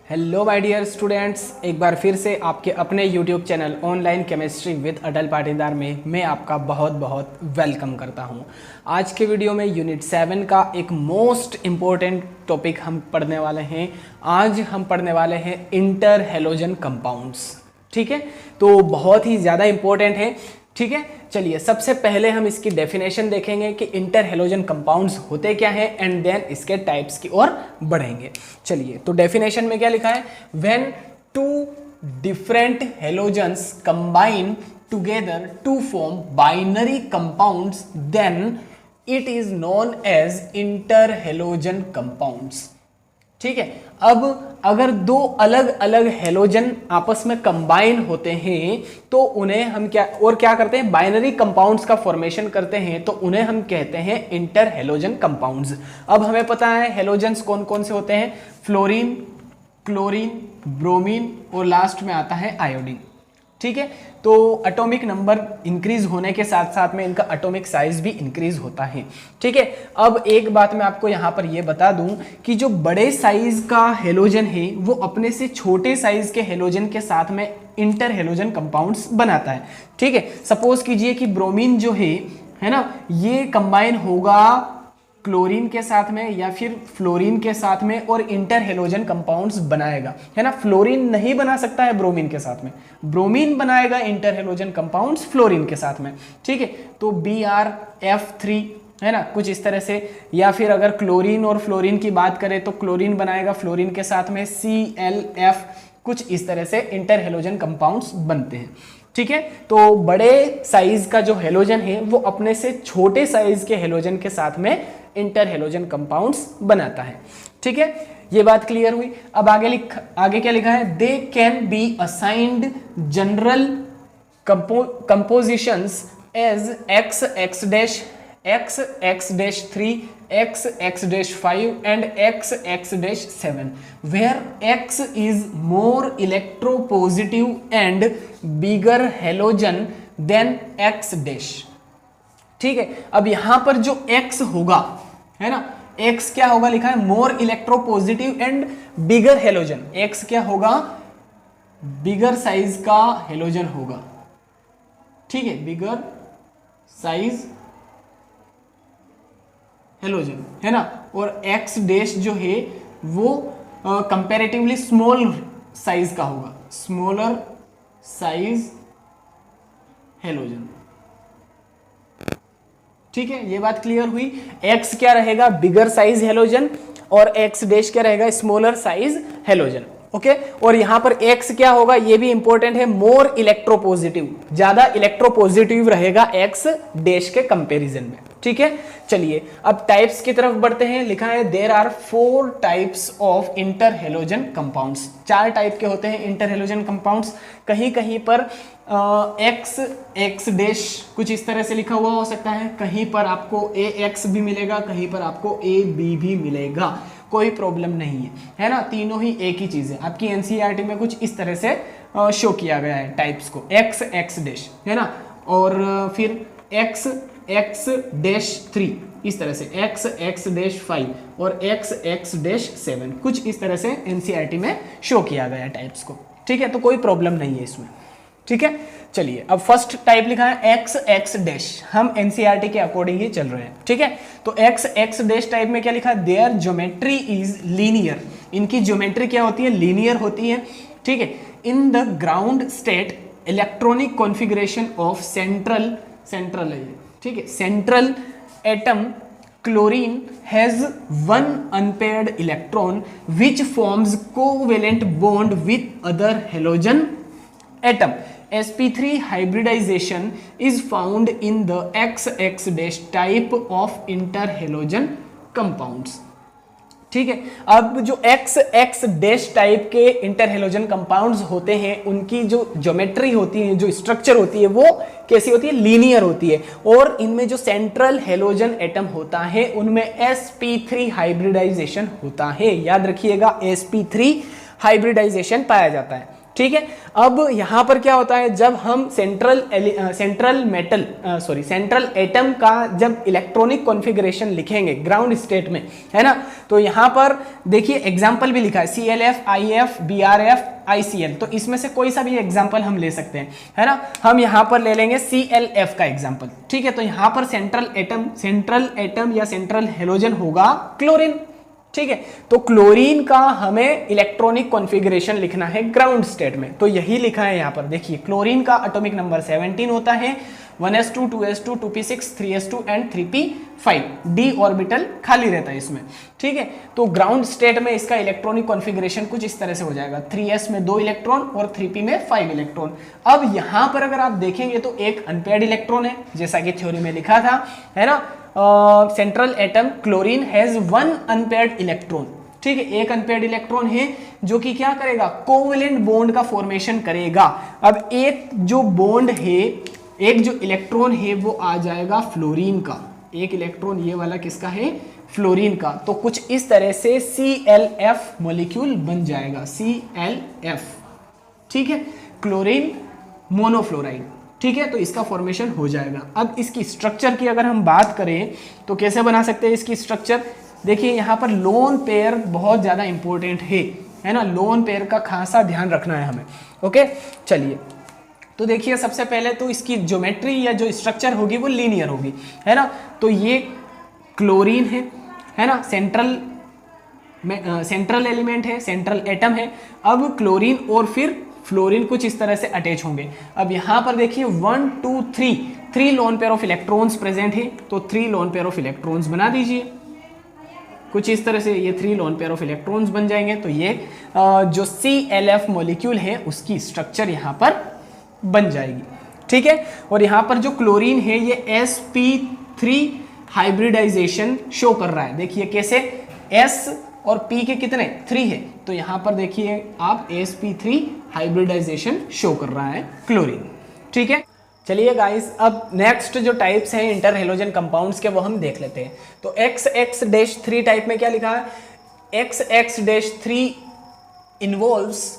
Hello my dear students, एक बार फिर से आपके अपने YouTube channel online chemistry with Atal Patidar में मैं आपका बहुत बहुत वेलकम करता हूं। आज के वीडियो में यूनिट 7 का एक मोस्ट इम्पोर्टेंट टॉपिक हम पढ़ने वाले हैं। आज हम पढ़ने वाले हैं इंटर हैलोजन कंपाउंड्स। ठीक है, तो बहुत ही ज़्यादा इम्पोर्टेंट है। ठीक है, चलिए सबसे पहले हम इसकी डेफिनेशन देखेंगे कि इंटर हैलोजन कंपाउंड्स होते क्या हैं एंड देन इसके टाइप्स की ओर बढ़ेंगे। चलिए, तो डेफिनेशन में क्या लिखा है? When two different halogens combine together to form binary compounds then it is known as inter halogen compounds. ठीक है, अब अगर दो अलग अलग हैलोजन आपस में कंबाइन होते हैं तो उन्हें हम क्या करते हैं? बाइनरी कंपाउंड्स का फॉर्मेशन करते हैं, तो उन्हें हम कहते हैं इंटर हैलोजन कंपाउंड्स। अब हमें पता है हैलोजन्स कौन कौन से होते हैं? फ्लोरीन, क्लोरीन, ब्रोमीन और लास्ट में आता है आयोडीन। ठीक है, तो एटॉमिक नंबर इंक्रीज होने के साथ साथ में इनका एटॉमिक साइज भी इंक्रीज होता है। ठीक है, अब एक बात मैं आपको यहाँ पर ये बता दूं कि जो बड़े साइज का हैलोजन है वो अपने से छोटे साइज के हैलोजन के साथ में इंटर हैलोजन कंपाउंड्स बनाता है। ठीक है, सपोज कीजिए कि ब्रोमीन जो है ना, ये कंबाइन होगा क्लोरीन के साथ में या फिर फ्लोरीन के साथ में और इंटर हैलोजन कंपाउंड्स बनाएगा, है ना। फ्लोरीन नहीं बना सकता है ब्रोमीन के साथ में, ब्रोमीन बनाएगा इंटर हैलोजन कंपाउंड्स फ्लोरीन के साथ में। ठीक है, तो BrF3 है ना, कुछ इस तरह से। या फिर अगर क्लोरीन और फ्लोरीन की बात करें तो क्लोरीन बनाएगा फ्लोरीन के साथ में ClF, कुछ इस तरह से इंटर हैलोजन कंपाउंड्स बनते हैं। ठीक है, तो बड़े साइज का जो हैलोजन है वो अपने से छोटे साइज के हैलोजन के साथ में इंटर हैलोजन कंपाउंड्स बनाता है। ठीक है, ये बात क्लियर हुई। अब आगे क्या लिखा है? They can be assigned general compositions as XX-, XX-3, XX-5 and XX-7 where X is more electropositive and bigger halogen than X-. ठीक है, अब यहां पर जो X होगा, है ना, X क्या होगा? लिखा है more electropositive and bigger halogen. X क्या होगा? बिगर साइज का हेलोजन होगा। ठीक है, बिगर साइज हेलोजन, है ना। और X- जो है वो कंपैरेटिवली स्मॉल साइज का होगा, स्मॉलर साइज हेलोजन। ठीक है, ये बात क्लियर हुई। X क्या रहेगा? बिगर साइज हेलोजन, और X- क्या रहेगा? Smaller size halogen. ओके, और यहां पर X क्या होगा? ये भी इंपॉर्टेंट है, मोर इलेक्ट्रोपॉजिटिव, ज्यादा इलेक्ट्रोपॉजिटिव रहेगा X- के कंपैरिजन में। ठीक है, चलिए अब टाइप्स की तरफ बढ़ते हैं। लिखा है there are 4 types of inter halogen compounds. 4 type के होते हैं इंटर हैलोजन कंपाउंड्स। कहीं कहीं पर X- कुछ इस तरह से लिखा हुआ हो सकता है, कहीं पर आपको AX भी मिलेगा, कहीं पर आपको AB भी मिलेगा, कोई प्रॉब्लम नहीं है ना। तीनों ही एक ही चीज है। आपकी NCERT में कुछ इस तरह से शो किया गया है टाइप्स को, XX- है ना, और फिर XX-3 इस तरह से, XX-5 और XX-7, कुछ इस तरह से NCERT में शो किया गया है टाइप्स को। ठीक है, तो कोई प्रॉब्लम नहीं है इसमें। ठीक है, चलिए अब फर्स्ट टाइप लिखा है XX-, हम NCERT के अकॉर्डिंग ही चल रहे हैं। ठीक है, तो XX- टाइप में क्या लिखा है? Their geometry is linear. इनकी ज्योमेट्री क्या होती है? लीनियर होती है। ठीक है, in the ground state electronic configuration of central है, ठीक है, central atom chlorine has 1 unpaired electron which forms covalent bond with other halogen atom. sp3 hybridization is found in the XX- type of interhalogen compounds। ठीक है, अब जो XX- type के इंटरहेलोजन compounds होते हैं उनकी जो ज्योमेट्री होती है, जो स्ट्रक्चर होती है, वो कैसी होती है? लीनियर होती है। और इनमें जो सेंट्रल हेलोजन एटम होता है उनमें sp3 हाइब्रिडाइजेशन होता है। याद रखिएगा, sp3 हाइब्रिडाइजेशन पाया जाता है। ठीक है। अब यहाँ पर क्या होता है, जब हम सेंट्रल एटम का जब इलेक्ट्रॉनिक कॉन्फ़िगरेशन लिखेंगे ग्राउंड स्टेट में, है ना, तो यहाँ पर देखिए एग्जाम्पल भी लिखा है CLF, IF, BRF, ICL, तो इसमें से कोई सा भी एग्जाम्पल हम ले सकते हैं, है ना। हम यहाँ पर ले लेंगे CLF का एग्जाम्पल, ठीक है। तो यहाँ पर सेंट्रल एटम या सेंट्रल हेलोजन होगा क्लोरीन, ठीक है। तो क्लोरीन का हमें इलेक्ट्रॉनिक कॉन्फ़िगरेशन लिखना है ग्राउंड स्टेट में, तो यही लिखा है यहाँ पर। देखिए क्लोरीन का एटॉमिक नंबर 17 होता है, 1s2, 2s2, 2p6, 3s2 and 3p5, d orbital खाली रहता है इसमें, ठीक है। तो ग्राउंड स्टेट में इसका इलेक्ट्रॉनिक कॉन्फ़िगरेशन कुछ इस तरह से हो जाएगा, 3s में 2 इलेक्ट्रॉन और 3p में 5 इलेक्ट्रॉन। अब यहाँ पर अगर आप देखेंगे तो एक अनपेयर्ड इलेक्ट्रॉन है, जैसा कि थ्योरी में लिखा था, है ना। Central atom chlorine has 1 unpaired electron, ठीक है, एक अनपेयर्ड इलेक्ट्रॉन है जो कि क्या करेगा, कोवेलेंट बॉन्ड का फॉर्मेशन करेगा। अब एक जो बॉन्ड है, एक जो इलेक्ट्रॉन है वो आ जाएगा फ्लोरीन का, एक इलेक्ट्रॉन ये वाला किसका है, फ्लोरीन का। तो कुछ इस तरह से CLF मॉलिक्यूल बन जाएगा, CLF, ठीक है, क्लोरीन मोनोफ्लोराइड, ठीक है। तो इसका फॉर्मेशन हो जाएगा। अब इसकी स्ट्रक्चर की अगर हम बात करें तो कैसे बना सकते हैं इसकी स्ट्रक्चर, देखिए यहाँ पर लोन पेयर बहुत ज़्यादा इंपॉर्टेंट है ना, लोन पेयर का खासा ध्यान रखना है हमें, ओके। चलिए, तो देखिए सबसे पहले तो इसकी ज्योमेट्री या जो स्ट्रक्चर होगी वो लीनियर होगी, है ना। तो ये क्लोरीन है ना, सेंट्रल एलिमेंट है, सेंट्रल एटम है। अब क्लोरीन और फिर फ्लोरीन कुछ इस तरह से अटैच होंगे। अब यहाँ पर देखिए 1 2 3 lone pair of electrons present है, तो 3 लोन पेयर ऑफ इलेक्ट्रॉन्स बना दीजिए कुछ इस तरह से, ये 3 लोन पेयर ऑफ इलेक्ट्रॉन्स बन जाएंगे। तो ये जो CLF मॉलिक्यूल है उसकी स्ट्रक्चर यहाँ पर बन जाएगी, ठीक है। और यहाँ पर जो क्लोरीन है ये sp3 हाइब्रिडाइजेशन शो कर रहा है, देखिए कैसे, S और P के कितने 3 है, तो यहाँ पर देखिए आप sp3 हाइब्रिडाइजेशन शो कर रहा है क्लोरीन, ठीक है। चलिए गाइस, अब नेक्स्ट जो टाइप्स हैं इंटर हेलोजन कंपाउंड्स के वो हम देख लेते हैं। तो XX-3 टाइप में क्या लिखा है, XX-3 involves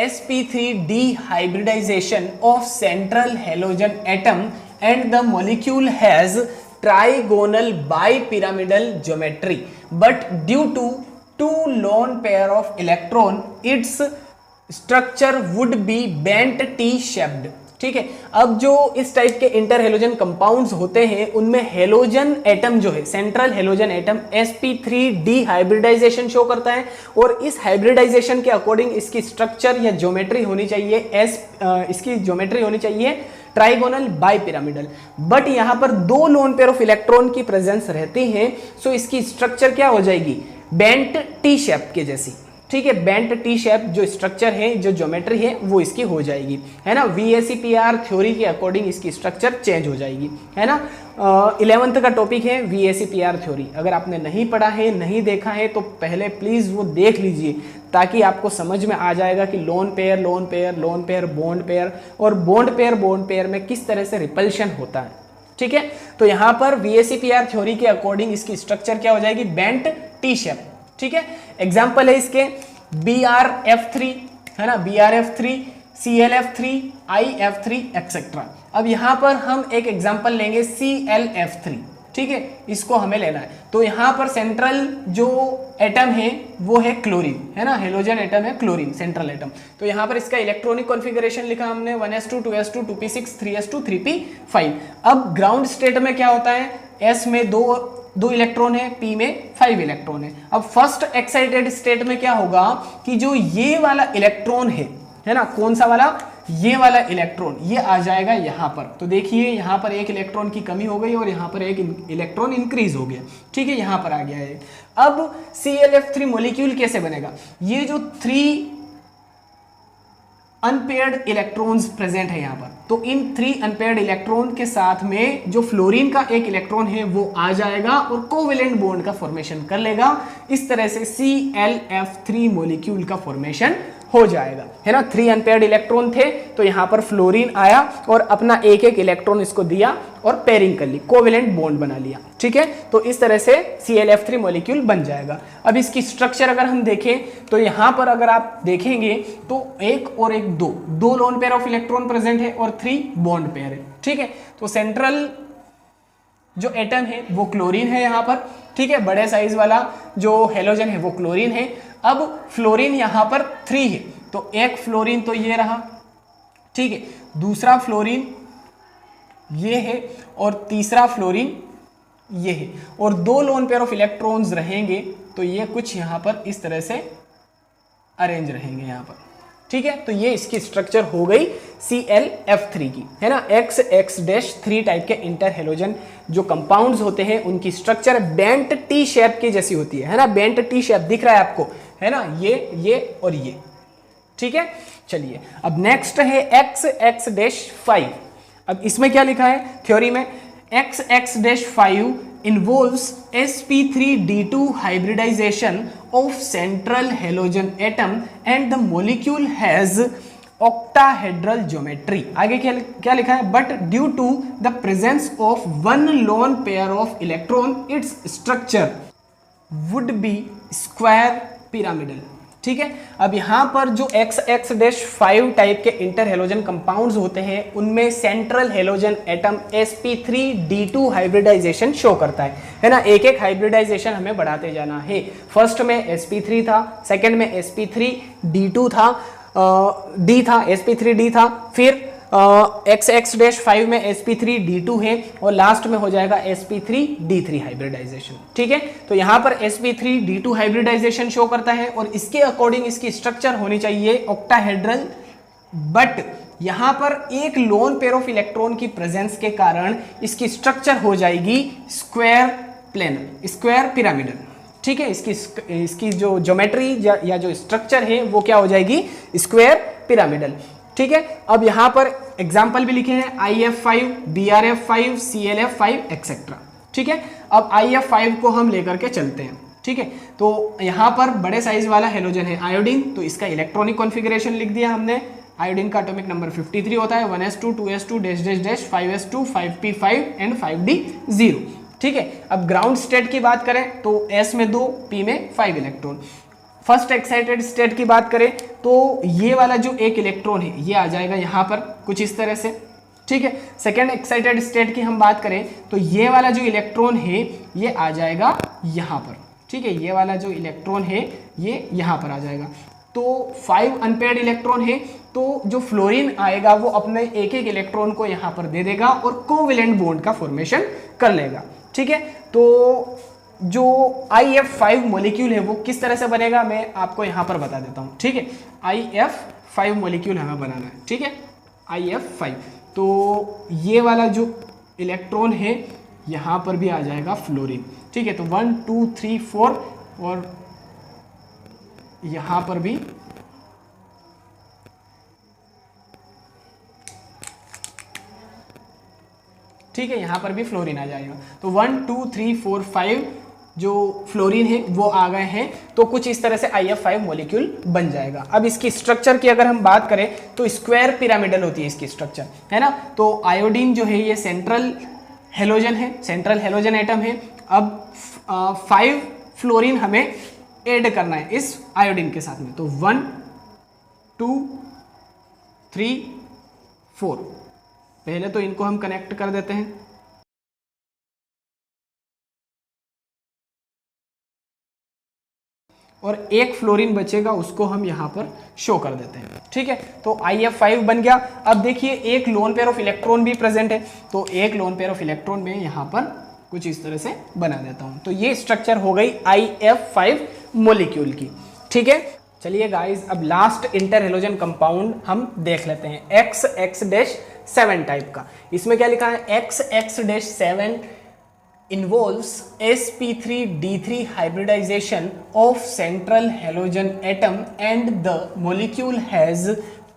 sp3 dehybridization of central halogen atom and the molecule has trigonal bipyramidal geometry, but due to 2 lone pair of electron its structure would be bent T-shaped, ठीक है। अब जो इस टाइप के इंटर हेलोजन कंपाउंड्स होते हैं उनमें halogen atom जो है, central halogen atom sp3 d hybridization show करता है, और इस हाइब्रिडाइजेशन के अकॉर्डिंग इसकी स्ट्रक्चर या ज्योमेट्री होनी चाहिए इसकी ज्योमेट्री होनी चाहिए ट्राइगोनल बाइपिरामिडल। बट यहाँ पर 2 लोन पेयर ऑफ इलेक्ट्रॉन की प्रेजेंस रहती है, सो इसकी स्ट्रक्चर क्या हो जाएगी, बेंट टी शेप के जैसी, ठीक है। बेंट टी शेप जो स्ट्रक्चर है, जो ज्योमेट्री है वो इसकी हो जाएगी, है ना। VACPR थ्योरी के अकॉर्डिंग इसकी स्ट्रक्चर चेंज हो जाएगी, है ना। 11th का टॉपिक है VACPR थ्योरी। अगर आपने नहीं पढ़ा है, नहीं देखा है, तो पहले प्लीज वो देख लीजिए, ताकि आपको समझ में आ जाएगा कि lone pair lone pair lone pair bond pair और बॉन्ड पेयर में किस तरह से रिपल्शन होता है, ठीक है। तो यहाँ पर VACPR थ्योरी के अकॉर्डिंग इसकी स्ट्रक्चर क्या हो जाएगी, बेंट टी शेप, ठीक है। एग्जाम्पल है इसके BRF3, है ना, BRF3, CLF3, IF3 एक्सेट्रा। अब यहां पर हम एक एग्जाम्पल लेंगे CLF3, ठीक है, इसको हमें लेना है। तो यहां पर सेंट्रल जो एटम है वो है क्लोरीन, है ना, हेलोजन एटम है क्लोरीन, सेंट्रल एटम। तो यहां पर इसका इलेक्ट्रॉनिक कॉन्फ़िगरेशन लिखा हमने 1s2, 2s2, 2p6, 3s2, 3p5। अब ग्राउंड स्टेट में क्या होता है, S में 2 इलेक्ट्रॉन है, P में 5 इलेक्ट्रॉन है। अब फर्स्ट एक्साइटेड स्टेट में क्या होगा कि जो ये वाला इलेक्ट्रॉन है ना, कौन सा वाला, ये वाला इलेक्ट्रॉन, ये आ जाएगा यहाँ पर। तो देखिए यहाँ पर एक इलेक्ट्रॉन की कमी हो गई और यहाँ पर एक इलेक्ट्रॉन इंक्रीज हो गया, ठीक है, यहाँ पर आ गया है। अब CLF3 मॉलिक्यूल कैसे बनेगा, ये जो 3 अनपेयर्ड इलेक्ट्रॉन्स प्रेजेंट है यहाँ पर, तो इन 3 अनपेयर्ड इलेक्ट्रॉन के साथ में जो फ्लोरीन का एक इलेक्ट्रॉन है वो आ जाएगा और कोवेलेंट बॉन्ड का फॉर्मेशन कर लेगा। इस तरह से ClF3 मॉलिक्यूल का फॉर्मेशन हो जाएगा, है ना। 3 अनपेयर्ड इलेक्ट्रॉन थे तो यहां पर फ्लोरीन आया और अपना एक एक इलेक्ट्रॉन इसको दिया और पेयरिंग कर ली, कोवेलेंट बॉन्ड बना लिया, ठीक है। तो इस तरह से ClF3 मॉलिक्यूल बन जाएगा। अब इसकी स्ट्रक्चर अगर हम देखें तो यहां पर अगर आप देखेंगे तो एक और एक दो lone pair of electron present है और 3 बॉन्ड पेयर है, ठीक है। तो सेंट्रल जो एटम है वो क्लोरीन है यहां पर, ठीक है। बड़े साइज वाला जो हेलोजन है वो क्लोरीन है। अब फ्लोरीन यहां पर 3 है, तो एक फ्लोरीन तो ये रहा, ठीक है, दूसरा फ्लोरीन ये है और तीसरा फ्लोरीन ये है, और 2 लोन पेयर ऑफ इलेक्ट्रॉन्स रहेंगे। तो ये कुछ यहां पर इस तरह से अरेंज रहेंगे यहां पर, ठीक है। तो ये इसकी स्ट्रक्चर हो गई ClF3 की, है ना। XX-3 टाइप के इंटर हेलोजन जो कंपाउंड्स होते हैं उनकी स्ट्रक्चर बेंट टी शेप की जैसी होती है ना। बेंट टी शेप दिख रहा है आपको, है ना, ये और ये, ठीक है। चलिए अब नेक्स्ट है XX-5। अब इसमें क्या लिखा है थ्योरी में, XX-5 involves sp3d2 hybridization of central halogen atom and the molecule has octahedral geometry। आगे क्या लिखा है, but due to the presence of one lone pair of electron its structure would be square pyramidal, ठीक है। अब यहां पर जो XX-5 टाइप के इंटर हेलोजन कंपाउंड्स होते हैं उनमें central halogen atom sp3d2 hybridisation show करता है ना। एक एक हाइब्रिडाइजेशन हमें बढ़ाते जाना है। फर्स्ट में sp3 था, सेकंड में sp3d2 था, d था, sp3d था, फिर XX-5 में sp3d2 है और लास्ट में हो जाएगा sp3d3 हाइब्रिडाइजेशन, ठीक है। तो यहां पर sp3d2 हाइब्रिडाइजेशन शो करता है और इसके अकॉर्डिंग इसकी स्ट्रक्चर होनी चाहिए ऑक्टाहेड्रल, बट यहां पर एक लोन पेयर ऑफ इलेक्ट्रॉन की प्रेजेंस के कारण इसकी स्ट्रक्चर हो जाएगी स्क्वायर प्लेनर, स्क्वायर पिरामिडल, ठीक है। इसकी जो ज्योमेट्री या जो स्ट्रक्चर है वो क्या हो जाएगी, स्क्वायर पिरामिडल, ठीक है। अब यहां पर एग्जाम्पल भी लिखे हैं IF5, BRF5, ClF5 एक्सेट्रा, ठीक है। अब IF5 को हम लेकर के चलते हैं, ठीक है। तो यहां पर बड़े साइज वाला हेलोजन है आयोडीन, तो इसका इलेक्ट्रॉनिक कॉन्फ़िगरेशन लिख दिया हमने। आयोडीन का एटॉमिक नंबर 53 होता है, 1s2 2s2 dash dash dash 5s2 5p5 and 5d0, ठीक है। अब ग्राउंड स्टेट की बात करें तो S में 2, P में 5 इलेक्ट्रॉन। फर्स्ट एक्साइटेड स्टेट की बात करें तो ये वाला जो एक इलेक्ट्रॉन है ये आ जाएगा यहाँ पर कुछ इस तरह से, ठीक है। सेकेंड एक्साइटेड स्टेट की हम बात करें तो ये वाला जो इलेक्ट्रॉन है ये आ जाएगा यहाँ पर, ठीक है। ये वाला जो इलेक्ट्रॉन है ये यहाँ पर आ जाएगा। तो 5 अनपेयर्ड इलेक्ट्रॉन है, तो जो फ्लोरीन आएगा वो अपने एक एक इलेक्ट्रॉन को यहाँ पर दे देगा और कोवेलेंट बॉन्ड का फॉर्मेशन कर लेगा, ठीक है। तो जो IF5 मॉलिक्यूल है वो किस तरह से बनेगा मैं आपको यहां पर बता देता हूं, ठीक है। IF5 मॉलिक्यूल हमें बनाना है, ठीक है, IF5। तो ये वाला जो इलेक्ट्रॉन है यहां पर भी आ जाएगा फ्लोरीन, ठीक है। तो 1 2 3 4 और यहां पर भी ठीक है, यहां पर भी फ्लोरीन आ जाएगा। तो 1 2 3 4 5 जो फ्लोरीन है वो आ गए हैं, तो कुछ इस तरह से IF5 मॉलिक्यूल बन जाएगा। अब इसकी स्ट्रक्चर की अगर हम बात करें तो स्क्वायर पिरामिडल होती है इसकी स्ट्रक्चर, है ना। तो आयोडीन जो है ये सेंट्रल हेलोजन है, सेंट्रल हेलोजन एटम है। अब 5 फ्लोरीन हमें ऐड करना है इस आयोडीन के साथ में, तो 1 2 3 4। पहले तो इनको हम कनेक्ट कर देते हैं, और एक फ्लोरीन बचेगा उसको हम यहां पर शो कर देते हैं, ठीक है। तो IF5 बन गया। अब देखिए एक लोन पेयर ऑफ इलेक्ट्रॉन भी प्रेजेंट है, तो एक लोन पेयर ऑफ इलेक्ट्रॉन में यहां पर कुछ इस तरह से बना देता हूं। तो ये स्ट्रक्चर हो गई IF5 मॉलिक्यूल की, ठीक है। चलिए गाइस अब लास्ट इंटर हेलोजन कंपाउंड हम देख लेते हैं, XX-7 टाइप का। इसमें क्या लिखा है, XX-7 involves sp3d3 hybridization of central halogen atom and the molecule has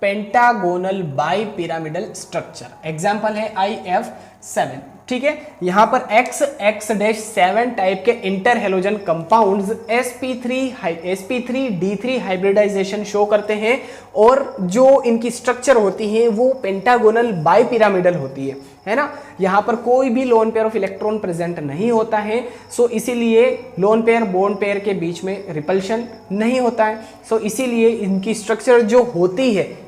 pentagonal bipyramidal structure. Example है IF7। ठीक है, यहाँ पर X7 टाइप के interhalogen compounds sp3d3 hybridisation show करते हैं और जो इनकी स्ट्रक्चर होती है वो पेंटागोनल बाई पिरामिडल होती है ना। यहाँ पर कोई भी lone pair of electron present नहीं होता है, सो इसीलिए लोन पेयर बॉन्ड पेयर के बीच में रिपल्शन नहीं होता है। सो इसीलिए इनकी स्ट्रक्चर जो होती है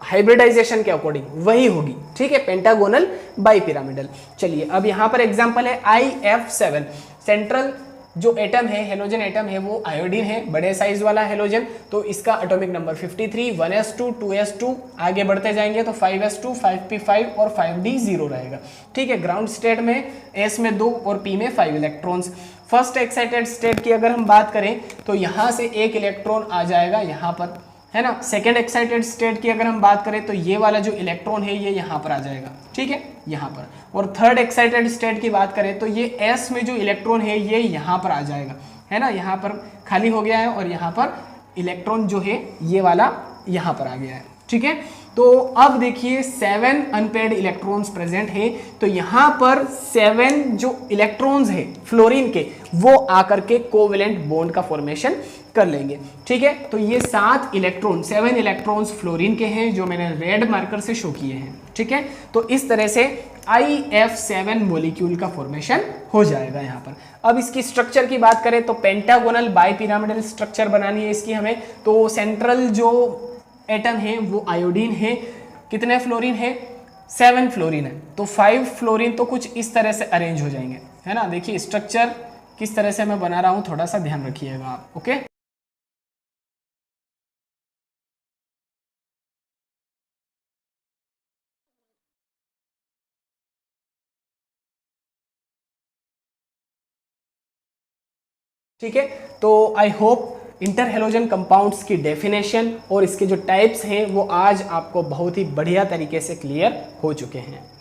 हाइब्रिडाइजेशन के अकॉर्डिंग वही होगी। ठीक है, पेंटागोनल बाई पिरामिडल। चलिए अब यहाँ पर एग्जांपल है IF7। सेंट्रल जो एटम है, हेलोजन एटम है, वो आयोडीन है, बड़े साइज वाला हेलोजन। तो इसका एटॉमिक नंबर 53, 1s2, 2s2, आगे बढ़ते जाएंगे तो 5s2, 5p5 और 5d0 रहेगा। ठीक है, ग्राउंड स्टेट में s में 2 और p में 5 इलेक्ट्रॉन्स। फर्स्ट एक्साइटेड स्टेट की अगर हम बात करें तो यहाँ से एक इलेक्ट्रॉन आ जाएगा यहाँ पर, है ना। सेकेंड एक्साइटेड स्टेट की अगर हम बात करें तो ये वाला जो इलेक्ट्रॉन है ये यहाँ पर आ जाएगा। ठीक है, यहाँ पर। और थर्ड एक्साइटेड स्टेट की बात करें तो ये S में जो इलेक्ट्रॉन है ये यहाँ पर आ जाएगा, है ना। यहाँ पर खाली हो गया है और यहाँ पर इलेक्ट्रॉन जो है ये वाला यहाँ पर आ गया है। ठीक है, तो अब देखिए 7 अनपेयर्ड इलेक्ट्रॉन्स प्रेजेंट है, तो यहाँ पर 7 जो इलेक्ट्रॉन्स है फ्लोरीन के वो आकर के कोवेलेंट बॉन्ड का फॉर्मेशन कर लेंगे। ठीक है, तो ये 7 इलेक्ट्रॉन्स फ्लोरीन के हैं जो मैंने रेड मार्कर से शो किए हैं। ठीक है, तो इस तरह से IF7 मॉलिक्यूल का फॉर्मेशन हो जाएगा यहाँ पर। अब इसकी स्ट्रक्चर की बात करें तो पेंटागोनल बाई पिरामिडल स्ट्रक्चर बनानी है इसकी हमें। तो सेंट्रल जो एटम है वो आयोडीन है। कितने फ्लोरीन है? 7 फ्लोरीन है, तो 5 फ्लोरीन तो कुछ इस तरह से अरेंज हो जाएंगे, है ना। देखिए स्ट्रक्चर किस तरह से मैं बना रहा हूँ, थोड़ा सा ध्यान रखिएगा आप। ओके, ठीक है। तो I hope inter halogen compounds की डेफिनेशन और इसके जो टाइप्स हैं वो आज आपको बहुत ही बढ़िया तरीके से क्लियर हो चुके हैं।